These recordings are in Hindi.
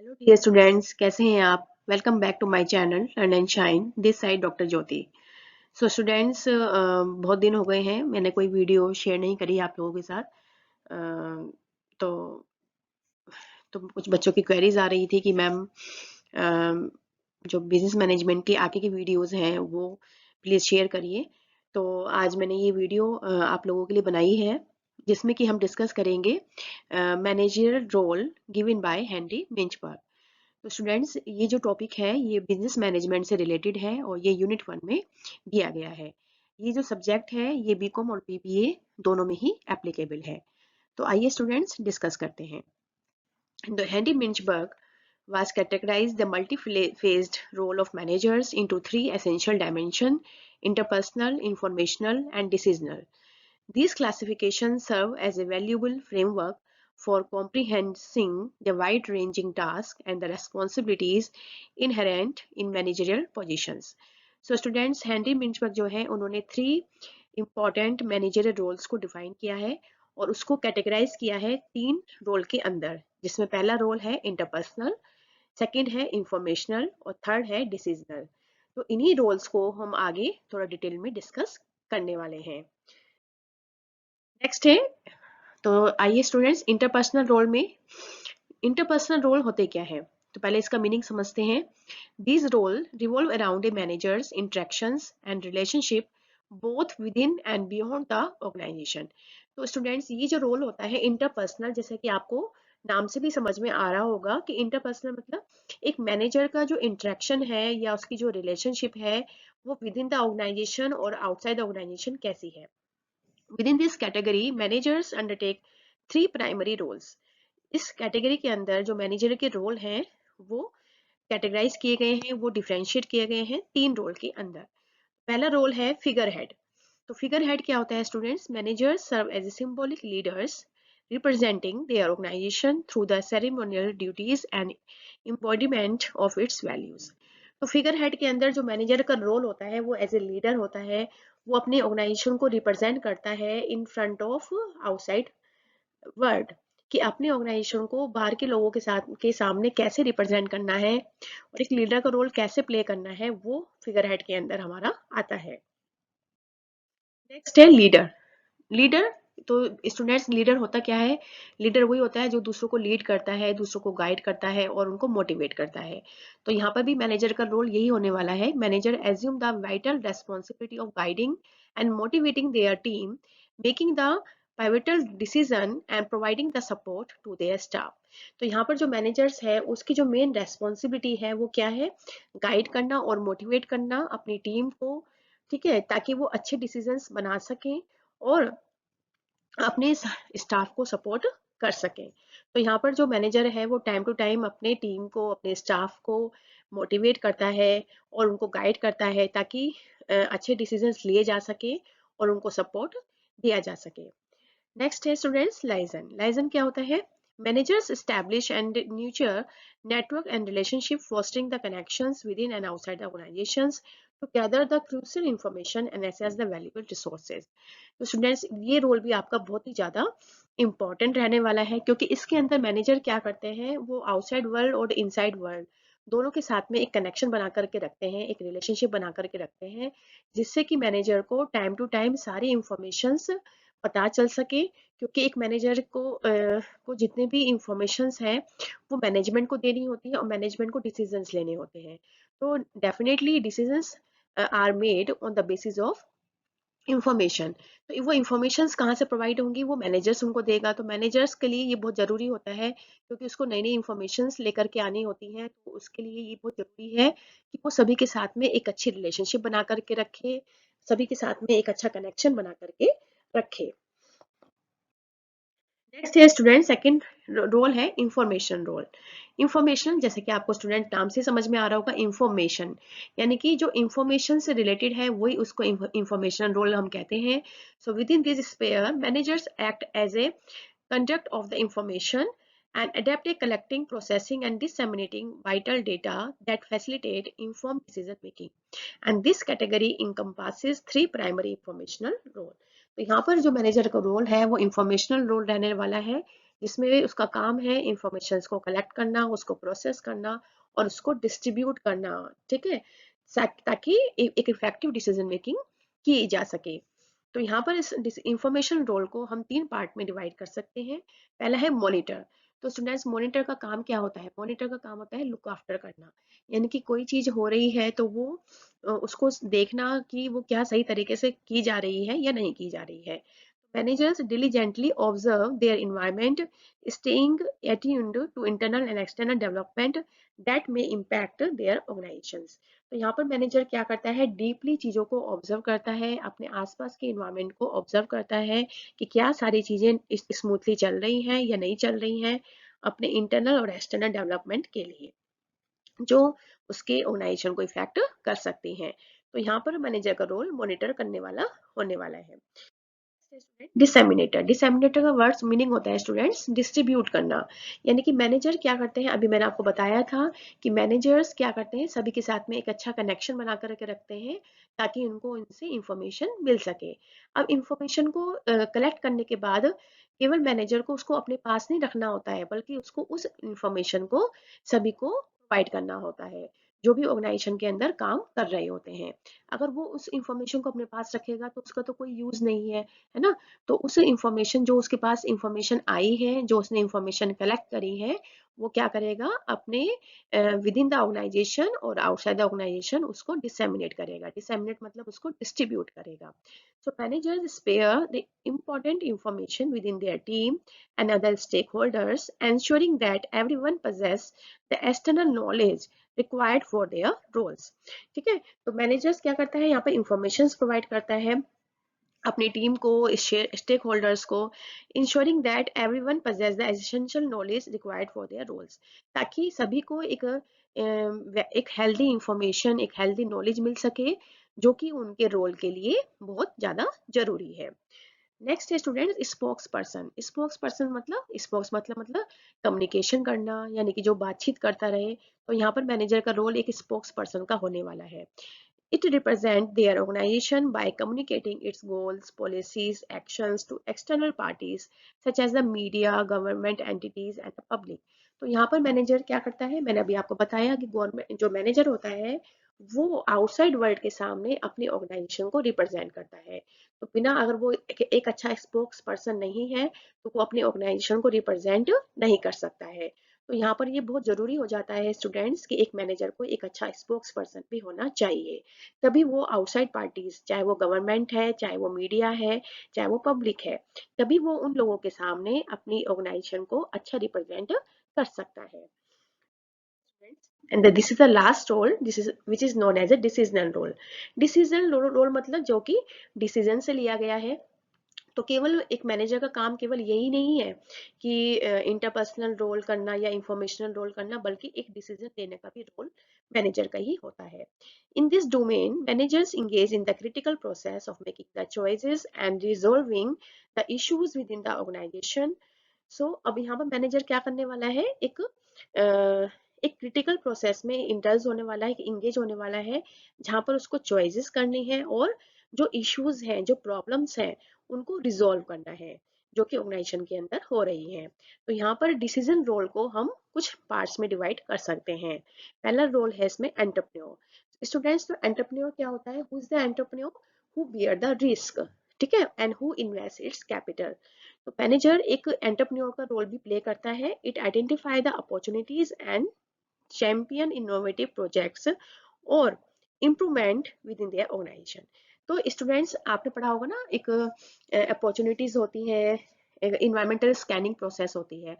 हेलो डियर स्टूडेंट्स, कैसे हैं आप? Welcome back to my channel Learn and Shine. This side doctor Jyoti. So students, बहुत दिन हो गए हैं मैंने कोई वीडियो शेयर नहीं करी आप लोगों के साथ। अ, तो कुछ बच्चों की क्वेरीज आ रही थी कि मैम, जो बिजनेस मैनेजमेंट की आगे की वीडियोस हैं वो प्लीज़ शेयर करिए। तो आज मैंने ये वीडियो आप लोगों के लिए बनाई है, जिसमें कि हम डिस्कस करेंगे managerial role given by Henry Mintzberg. तो स्टूडेंट्स, ये जो टॉपिक है ये बिजनेस मैनेजमेंट से रिलेटेड है और ये यूनिट 1 में दिया गया है। ये जो सब्जेक्ट है ये बीकॉम और बीबीए दोनों में ही एप्लीकेबल है। तो आइए स्टूडेंट्स डिस्कस करते हैं। The Henry Minchberg was categorized the multi-phased role of managers into three essential dimensions: interpersonal, informational, and decisional. These classifications serve as a valuable framework for comprehending the wide-ranging tasks and the responsibilities inherent in managerial positions. So students, Henry Mintzberg जो है उन्होंने 3 important managerial roles को define किया है और उसको categorize किया है 3 रोल के अंदर, जिसमें पहला रोल है interpersonal, सेकंड है informational और थर्ड है decisional। तो इन्हीं रोल्स को हम आगे थोड़ा डिटेल में डिस्कस करने वाले हैं। नेक्स्ट है, तो आइए स्टूडेंट्स, इंटरपर्सनल रोल में इंटरपर्सनल रोल होते क्या है, तो पहले इसका मीनिंग समझते हैं। These roles revolve around a manager's interactions and relationship both within and beyond the organization। तो स्टूडेंट्स, ये जो रोल होता है इंटरपर्सनल, जैसे कि आपको नाम से भी समझ में आ रहा होगा कि इंटरपर्सनल मतलब एक मैनेजर का जो इंटरेक्शन है या उसकी जो रिलेशनशिप है वो विद इन द ऑर्गेनाइजेशन और आउटसाइड द ऑर्गेनाइजेशन कैसी है। Within this category, managers undertake three primary roles। इस कैटेगरी के अंदर जो मैनेजर के रोल हैं वो कैटेगराइज किए गए हैं, वो डिफरेंशिएट किए गए हैं 3 रोल के अंदर। पहला रोल है फिगर हेड। तो फिगर हेड क्या होता है students? Managers serve as a symbolic leaders representing their organization through the ceremonial duties and embodiment of its values। तो फिगर हेड के अंदर जो मैनेजर का रोल होता है वो एज ए लीडर होता है। वो अपने ऑर्गेनाइजेशन को रिप्रेजेंट करता है in front of outside world, कि अपने ऑर्गेनाइजेशन को बाहर के लोगों के सामने कैसे रिप्रेजेंट करना है और एक लीडर का रोल कैसे प्ले करना है, वो फिगर हेड के अंदर हमारा आता है। नेक्स्ट है लीडर। लीडर, तो स्टूडेंट्स, लीडर होता क्या है? लीडर वही होता है जो दूसरों को लीड करता है, दूसरों को गाइड करता है और उनको मोटिवेट करता है। तो यहाँ पर भी मैनेजर का रोल यही होने वाला है। Manager assume the vital responsibility of guiding and motivating their team, making the pivotal decision and providing the support to their staff। तो यहाँ पर जो मैनेजर्स है उसकी जो मेन रेस्पॉन्सिबिलिटी है वो क्या है? गाइड करना और मोटिवेट करना अपनी टीम को, ठीक है, ताकि वो अच्छे डिसीजंस बना सकें और अपने स्टाफ को सपोर्ट कर सकें। तो यहाँ पर जो मैनेजर है वो टाइम टू टाइम अपने टीम को, अपने स्टाफ को मोटिवेट करता है और उनको गाइड करता है ताकि अच्छे डिसीजंस लिए जा सके और उनको सपोर्ट दिया जा सके। नेक्स्ट है स्टूडेंट्स लाइजन। लाइजन क्या होता है? Managers establish and nurture network and relationship fostering the connections within and outside the organisations to gather the crucial information and assess the valuable resources. तो स्टूडेंट्स, ये रोल भी आपका बहुत ही ज़्यादा इंपॉर्टेंट रहने वाला है, क्योंकि इसके अंदर मैनेजर क्या करते हैं, वो आउटसाइड वर्ल्ड और इनसाइड वर्ल्ड दोनों के साथ में एक कनेक्शन बना करके रखते हैं, एक रिलेशनशिप बना करके रखते हैं, जिससे कि मैनेजर को टाइम टू टाइम सारी इंफॉर्मेशंस पता चल सके। क्योंकि एक मैनेजर को जितने भी इंफॉर्मेशंस हैं वो मैनेजमेंट को देनी होती है और मैनेजमेंट को डिसीजंस लेने होते हैं। तो definitely decisions are made on the basis of information. तो वो इंफॉर्मेशंस कहाँ से प्रोवाइड होंगी? वो मैनेजर्स उनको देगा। तो मैनेजर्स के लिए ये बहुत ज़रूरी होता है, क्योंकि उसको नई नई इंफॉर्मेशंस लेकर के आनी होती हैं। तो उसके लिए ये बहुत ज़रूरी है कि वो सभी के साथ में एक अच्छी रिलेशनशिप बना करके रखे, सभी के साथ में एक अच्छा कनेक्शन बना करके रखे। नेक्स्ट है स्टूडेंट, सेकंड रोल है इंफॉर्मेशन रोल। इंफॉर्मेशन, जैसे कि आपको स्टूडेंट नाम से समझ में आ रहा होगा, इंफॉर्मेशन यानी कि जो इंफॉर्मेशन से रिलेटेड है वही उसको इंफॉर्मेशन रोल हम कहते हैं। So within this sphere managers act as a conduct of the information and adapt a collecting, processing and disseminating vital data that facilitate informed decision making। And this category encompasses three primary informational role। तो यहाँ पर जो मैनेजर का रोल है वो इंफॉर्मेशनल रोल रहने वाला है, जिसमें उसका काम है इंफॉर्मेशन को कलेक्ट करना, उसको प्रोसेस करना और उसको डिस्ट्रीब्यूट करना, ठीक है, ताकि एक इफेक्टिव डिसीजन मेकिंग की जा सके। तो यहाँ पर इस इंफॉर्मेशन रोल को हम 3 पार्ट में डिवाइड कर सकते हैं। पहला है मॉनिटर। तो स्टूडेंट्स, मॉनिटर का काम क्या होता है? मॉनिटर का काम होता है लुक आफ्टर करना, यानी कि कोई चीज हो रही है तो वो उसको देखना कि वो क्या सही तरीके से की जा रही है या नहीं की जा रही है। Managers diligently observe their environment, staying attuned to internal and external development that may impact their organizations. तो यहाँ पर मैनेजर क्या करता है? डीपली चीज़ों को ऑब्जर्व करता है, अपने आसपास के इन्वायरमेंट को ऑब्जर्व करता है कि क्या सारी चीज़ें स्मूथली चल रही हैं या नहीं चल रही हैं, अपने इंटरनल और एक्सटर्नल डेवलपमेंट के लिए, जो उसके ऑर्गेनाइजेशन को इफेक्ट कर सकती हैं। तो यहाँ पर मैनेजर का रोल मॉनिटर करने वाला होने वाला है। डिसेमिनेटर। डिसेमिनेटर का वर्ड्स मीनिंग होता है स्टूडेंट्स डिस्ट्रीब्यूट करना, यानी कि मैनेजर क्या करते हैं, अभी मैंने आपको बताया था कि मैनेजर्स क्या करते हैं, सभी के साथ में एक अच्छा कनेक्शन बना करके रखते हैं ताकि उनको इनसे इंफॉर्मेशन मिल सके। अब इंफॉर्मेशन को कलेक्ट करने के बाद केवल मैनेजर को उसको अपने पास नहीं रखना होता है, बल्कि उसको उस इंफॉर्मेशन को सभी को प्रोवाइड करना होता है, जो भी ऑर्गेनाइजेशन के अंदर काम कर रहे होते हैं। अगर वो उस इंफॉर्मेशन को अपने पास रखेगा तो उसका तो कोई यूज नहीं है ना। तो उस इंफॉर्मेशन, जो उसके पास इंफॉर्मेशन आई है, जो उसने इंफॉर्मेशन कलेक्ट करी है, वो क्या करेगा, अपने विद इन द ऑर्गेनाइजेशन और आउटसाइड द ऑर्गेनाइजेशन उसको डिसेमिनेट करेगा। डिसेमिनेट मतलब उसको डिस्ट्रीब्यूट करेगा। So managers spare the important information within their team and other stakeholders, ensuring that everyone possess the external knowledge required for their roles। ठीक है, तो मैनेजर्स क्या करता है, यहाँ पे इंफॉर्मेशन प्रोवाइड करता है अपनी टीम को, स्टेक होल्डर्स को, ensuring that everyone possess the essential knowledge required for their roles, ताकि सभी को एक हेल्दी इंफॉर्मेशन, एक हेल्दी नॉलेज मिल सके जो कि उनके रोल के लिए बहुत ज्यादा जरूरी है। नेक्स्ट है student spokes person. Spokes person मतलब, स्पोक्स मतलब कम्युनिकेशन करना, यानी कि जो बातचीत करता रहे। तो यहाँ पर मैनेजर का रोल एक स्पोक्स पर्सन का होने वाला है। It represents their organization by communicating its goals, policies, actions to external parties such as the media, government entities and the public। तो यहाँ पर मैनेजर क्या करता है, मैंने अभी आपको बताया कि गवर्नमेंट जो मैनेजर होता है वो आउटसाइड वर्ल्ड के सामने अपनी ऑर्गेनाइजेशन को रिप्रेजेंट करता है। तो बिना, अगर वो एक अच्छा स्पोक्स पर्सन नहीं है तो वो अपनी ऑर्गेनाइजेशन को रिप्रेजेंट नहीं कर सकता है। तो यहाँ पर ये बहुत जरूरी हो जाता है स्टूडेंट्स कि एक मैनेजर को एक अच्छा स्पोक्स पर्सन भी होना चाहिए, तभी वो आउटसाइड पार्टीज, चाहे वो गवर्नमेंट है, चाहे वो मीडिया है, चाहे वो पब्लिक है, तभी वो उन लोगों के सामने अपनी ऑर्गेनाइजेशन को अच्छा रिप्रेजेंट कर सकता है। And this is the last role, this is which is known as a decisional role. Decisional role मतलब जो कि डिसीजन से लिया गया है। तो केवल एक मैनेजर का काम केवल यही नहीं है कि इंटरपर्सनल रोल करना या इंफॉर्मेशनल रोल करना, बल्कि एक डिसीजन लेने का भी रोल मैनेजर का ही होता है। In this domain managers engage in the critical process of making the choices and resolving the issues within the organization. So अब यहाँ पर मैनेजर क्या करने वाला है, एक क्रिटिकल प्रोसेस में इंडल्ज होने वाला है, इंगेज होने वाला है, जहाँ पर उसको चॉइसेस करनी है और जो इश्यूज हैं, जो प्रॉब्लम्स हैं, उनको रिजॉल्व करना है जो कि ऑर्गेनाइजेशन के अंदर हो रही हैं। तो यहाँ पर डिसीजन रोल को हम कुछ पार्ट्स में डिवाइड कर सकते हैं। पहला रोल है इसमें एंटरप्रेन्योर। स्टूडेंट्स, तो एंटरप्रेन्योर क्या होता है? Who is the entrepreneur? Who bear the risk, ठीक है, and who invest its capital. तो मैनेजर एक एंटरप्रेन्योर का रोल भी प्ले करता है। It identify the opportunities and champion innovative projects और improvement within their organization. तो स्टूडेंट्स, आपने पढ़ा होगा ना, एक अपॉर्चुनिटीज होती है, इन्वायरमेंटल स्कैनिंग प्रोसेस होती है।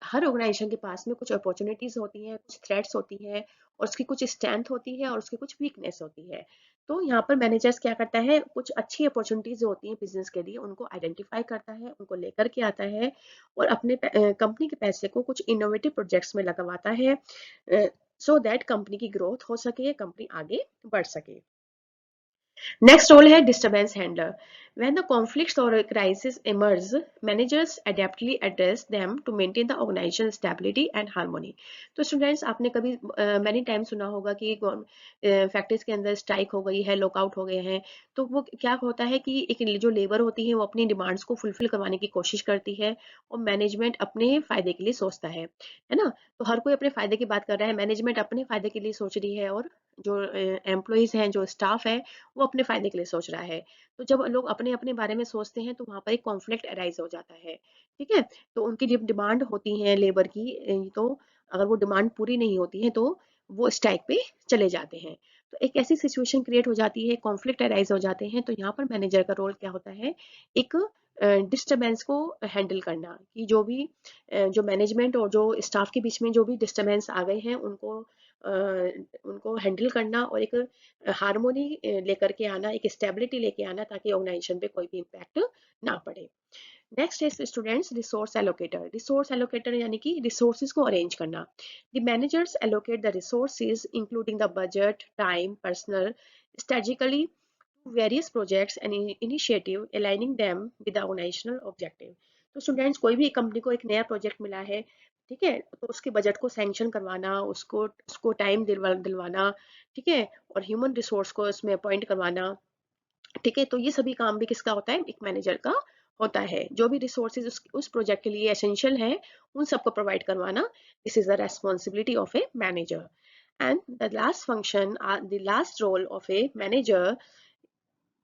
हर ऑर्गेनाइजेशन के पास में कुछ अपॉर्चुनिटीज होती हैं, कुछ थ्रेट्स होती है, और उसकी कुछ स्ट्रेंथ होती है और उसकी कुछ वीकनेस होती है। तो यहाँ पर मैनेजर्स क्या करता है, कुछ अच्छी अपॉर्चुनिटीज होती हैं बिजनेस के लिए, उनको आइडेंटिफाई करता है, उनको लेकर के आता है और अपने कंपनी के पैसे को कुछ इनोवेटिव प्रोजेक्ट्स में लगवाता है, सो दैट कंपनी की ग्रोथ हो सके, कंपनी आगे बढ़ सके। नेक्स्ट रोल है disturbance handler. When the conflicts or a crisis emerge, managers adeptly address them to maintain the organizational stability and harmony. तो स्टूडेंट्स आपने कभी मैनी टाइम सुना होगा कि फैक्ट्रीज के अंदर स्ट्राइक हो गई है, लॉकआउट हो गए हैं, तो वो क्या होता है कि एक जो लेबर होती है वो अपनी डिमांड्स को फुलफिल करवाने की कोशिश करती है और मैनेजमेंट अपने फायदे के लिए सोचता है ना. तो हर कोई अपने फायदे की बात कर रहा है, मैनेजमेंट अपने फायदे के लिए सोच रही है और जो एम्प्लॉयज हैं, जो स्टाफ है, वो अपने फायदे के लिए सोच रहा है. तो जब लोग अपने अपने बारे में सोचते हैं तो वहां पर एक कॉन्फ्लिक्ट अराइज हो जाता है. ठीक है. तो उनकी जब डिमांड होती है लेबर की, तो अगर वो डिमांड पूरी नहीं होती है तो वो स्ट्राइक पे चले जाते हैं. तो एक ऐसी सिचुएशन क्रिएट हो जाती है, कॉन्फ्लिक्ट अराइज हो जाते हैं. तो यहाँ पर मैनेजर का रोल क्या होता है, एक डिस्टरबेंस को हैंडल करना, कि जो भी जो मैनेजमेंट और जो स्टाफ के बीच में जो भी डिस्टरबेंस आ गए हैं उनको हैंडल करना और एक हार्मोनी लेकर के आना, एक स्टेबिलिटी लेके आना, ताकि ऑर्गेनाइजेशन पे कोई भी इम्पैक्ट ना पड़े. Next is students resource allocator. Resource allocator यानी कि रिसोर्सेज को अरेंज करना. The managers allocate the resources including the budget, time, personal, strategically various projects and initiative aligning them with the organizational objective. तो स्टूडेंट्स कोई भी कंपनी को एक नया प्रोजेक्ट मिला है, ठीक है, तो उसके बजट को सैंक्शन करवाना, उसको उसको टाइम दिलवाना, ठीक है, और ह्यूमन रिसोर्स को उसमें अपॉइंट करवाना, ठीक है. तो ये सभी काम भी किसका होता है, एक मैनेजर का होता है. जो भी रिसोर्सेज उस प्रोजेक्ट के लिए एसेंशियल है उन सबको प्रोवाइड करवाना, this is the responsibility of a manager. And the last function, the last role of a manager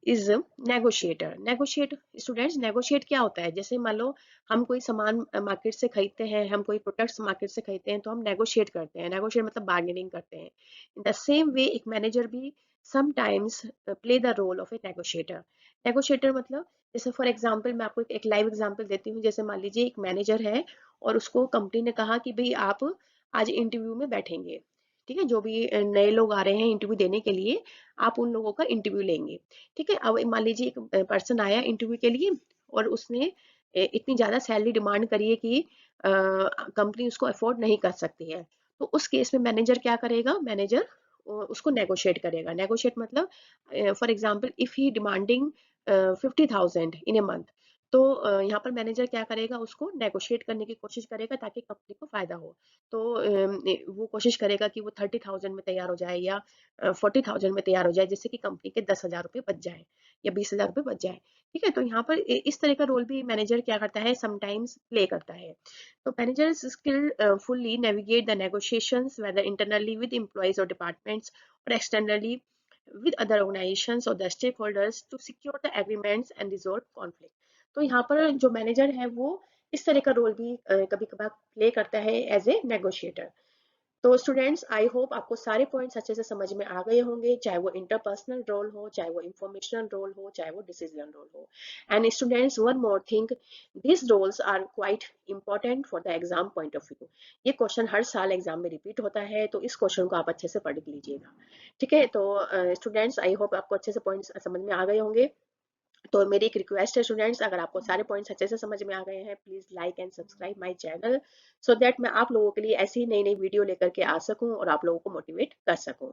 is negotiator. Negotiate students, negotiate क्या होता है, जैसे मान लो हम कोई सामान मार्केट से खरीदते हैं, हम कोई प्रोडक्ट्स मार्केट से खरीदते हैं, तो हम नेगोशिएट करते हैं. नेगोशिएट मतलब बार्गेनिंग करते हैं. इन द सेम वे एक मैनेजर भी sometimes play the role of a negotiator. Negotiator मतलब, जैसे फॉर एग्जांपल मैं आपको एक लाइव एग्जांपल देती हूँ. जैसे मान लीजिए एक मैनेजर है और उसको कंपनी ने कहा कि भाई आप आज इंटरव्यू में बैठेंगे, ठीक है, जो भी नए लोग आ रहे हैं इंटरव्यू देने के लिए, आप उन लोगों का इंटरव्यू लेंगे. ठीक है. अब मान लीजिए एक पर्सन आया इंटरव्यू के लिए और उसने इतनी ज्यादा सैलरी डिमांड करी है कि कंपनी उसको अफोर्ड नहीं कर सकती है. तो उस केस में मैनेजर क्या करेगा, मैनेजर उसको नेगोशिएट करेगा. नेगोशिएट मतलब, for example if he demanding 50,000 in a month, तो यहाँ पर मैनेजर क्या करेगा, उसको नेगोशिएट करने की कोशिश करेगा ताकि कंपनी को फायदा हो. तो वो कोशिश करेगा कि वो 30,000 में तैयार हो जाए या 40,000 में तैयार हो जाए, जिससे कि कंपनी के 10,000 रुपये बच जाए या 20,000 रुपये बच जाए. ठीक है. तो यहाँ पर इस तरह का रोल भी मैनेजर क्या करता है, समटाइम्स प्ले करता है. तो manager skill fully navigate the negotiations whether internally with employees or departments or externally with other organizations or the stakeholders to secure the agreements and resolve conflict. तो यहाँ पर जो मैनेजर है वो इस तरह का रोल भी कभी कभार प्ले करता है एज ए नेगोशिएटर. तो स्टूडेंट्स, आई होप आपको सारे पॉइंट्स अच्छे से समझ में आ गए होंगे, चाहे वो इंटरपर्सनल रोल हो, चाहे वो इंफॉर्मेशनल रोल हो, चाहे वो डिसीजन रोल हो. And students, one more thing, this roles are quite important for the exam point of view. ये क्वेश्चन हर साल एग्जाम में रिपीट होता है, तो इस क्वेश्चन को आप अच्छे से पढ़ लीजिएगा. ठीक है. तो स्टूडेंट्स, आई होप आपको अच्छे से पॉइंट्स समझ में आ गए होंगे. तो मेरी एक रिक्वेस्ट है स्टूडेंट्स, अगर आपको सारे पॉइंट्स अच्छे से समझ में आ गए हैं, please like and subscribe my channel, so that मैं आप लोगों के लिए ऐसी नई नई वीडियो लेकर के आ सकूं और आप लोगों को मोटिवेट कर सकूं.